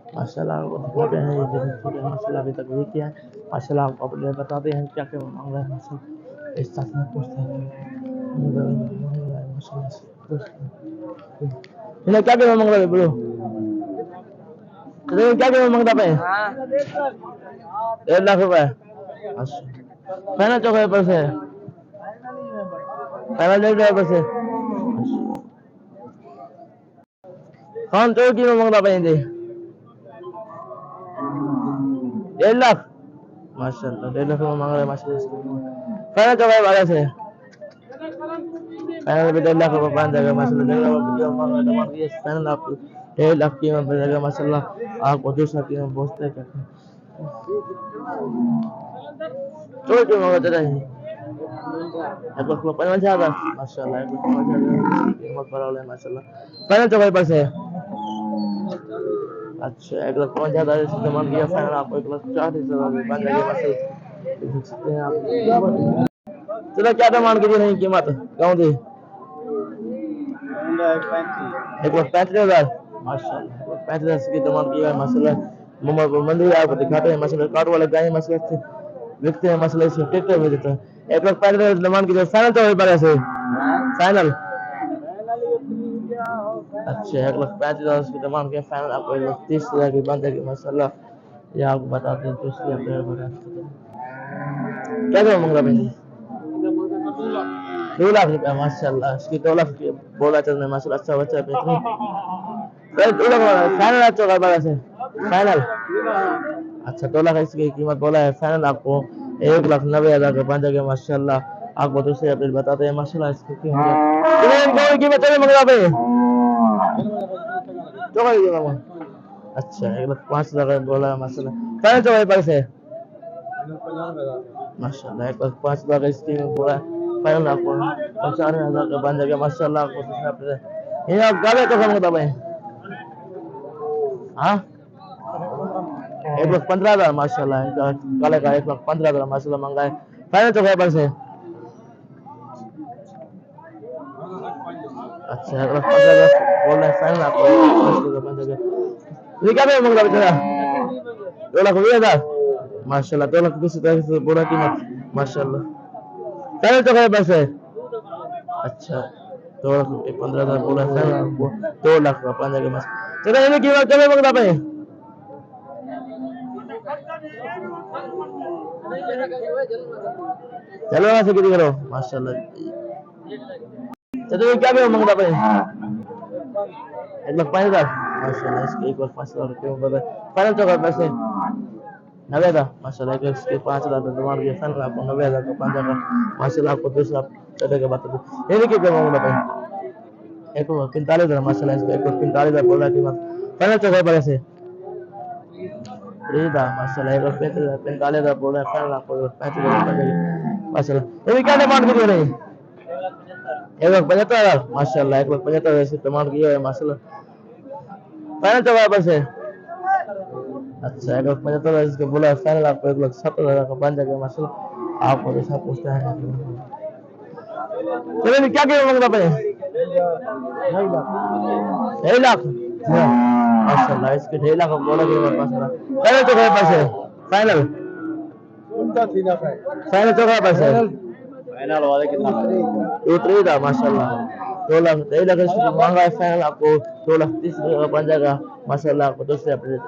माशाल्लाह आपको दिखाते हैं ये देखिए माशाल्लाह अभी तक वही किया है। माशाल्लाह आपको अपने बताते हैं क्या क्या मांग रहा है माशाल्लाह इस साथ में पूछते हैं माशाल्लाह क्या क्या मांग रहा है ब्रो क्या क्या मांगता पे 1,00,000 रुपए फाइनल चौके पर से फाइनल पर से कौन तो की मांगता पे 1,00,000 माशाल्लाह 1,50,000 मांग रहा है माशाल्लाह फाइनल चौके वाले से फाइनल पे 1,00,000 रुपए पान जाएगा माशाल्लाह 1,00,000 वीडियो मांग रहा है तो ये फाइनल आपको 1,00,000 की में मिलेगा माशाल्लाह आपको दूसरा की में पहुंचते हैं तो जो मांगता है एक लाख 50,000 माशाल्लाह 1,50,000 कीमत पर वाले माशाल्लाह फाइनल चौके पर से अच्छा 1,50,000 इस्तेमाल किया फाइनल आपको 1,40,000 बन जाएगा माशाल्लाह देख सकते हैं आप चलो क्या डिमांड की नहीं कीमत गाँव दी 1,35,000 माशाल्लाह 35,000 की डिमांड की है माशाल्लाह मंदिर आपको दिखाते हैं माशाल्लाह कार्ड वाले गाय माशाल्लाह देखते हैं माशाल्लाह इसमें ट्रैक्टर में देता है 1,35,000 डिमांड की फाइनल तो वही पर ऐसे फाइनल अच्छा 1,35,000 की डिमांड की फाइनल आपको 1,30,000 की बन जाएगी माशाल्लाह ये आपको बताते हैं तो इसलिए क्या क्या मांग रहा भाई 2,00,000 रुपया माशाल्लाह इसकी 2,00,000 की बोला चल में माशाल्लाह अच्छा बच्चा बेहतरीन फाइनल अच्छा कर से फाइनल अच्छा 2,00,000 इसकी कीमत बोला है फाइनल आपको 1,90,000 का बन जाएगा माशाल्लाह आपको दूसरे अपडेट बताते हैं माशाल्लाह इसकी कीमत चले मंगला पे तो अच्छा 1,05,000 का बोला है माशाल्लाह फाइनल तो वही पर से माशाल्लाह 1,05,000 का इसकी बोला है फाइनल आपको 95,000 का बन जाएगा माशाल्लाह आपको दूसरा अपडेट ये आप गाले तो कम होता भाई हाँ 1,15,000 माशाल्लाह काले का 1,15,000 माशाल्लाह मंगा है फाइनल तो पर से अच्छा 1,15,000 बोल रहे हैं फाइनल आपको ये क्या मंगा बेचारा 2,20,000 माशाल्लाह 2,20,000 से पूरा कीमत माशाल्लाह फाइनल तो पर से अच्छा 2,15,000 बोला फाइनल आपको 2,00,000 का पाने के मास चलो ये कीमत चले मंगा पे चलो वहां से कितनी करो माशाल्लाह चलो क्या भी मांगता भाई 1,05,000 माशाल्लाह इसके 1,05,000 रुपये में फाइनल तो कर पैसे 90,000 माशाल्लाह इसके 5,000 का डिमांड किया फाइनल आपको 90,000 का 5,000 माशाल्लाह आपको दूसरा चले के बात ये देखिए क्या मांगता भाई 1,45,000 माशाल्लाह इसके 1,45,000 बोल रहा है कीमत फाइनल तो कर पैसे माशाल्लाह 1,45,000 बोल रहा है फाइनल आपको 35,000 माशाल्लाह ये क्या डिमांड की रही 1,75,000 माशाल्लाह 1,75,000 से डिमांड किया है माशाल्लाह फाइनल तो पर से अच्छा 1,75,000 इसके बोला है फाइनल आपको 1,70,000 का बन जाएगा माशाल्लाह आपको जैसा पूछता है चलिए क्या क्या मांगता भाई 1,00,000 माशाल्लाह इसके 1,00,000 का बोला कि माशाल्लाह फाइनल तो है पैसे फाइनल फाइनल तो है पैसे फाइनल वाले कितना उतरी था माशाल्लाह 2,00,000 1,00,000 मांगा है फाइनल आपको 2,30,000 का बन जाएगा माशाल्लाह आपको दूसरे अपडेट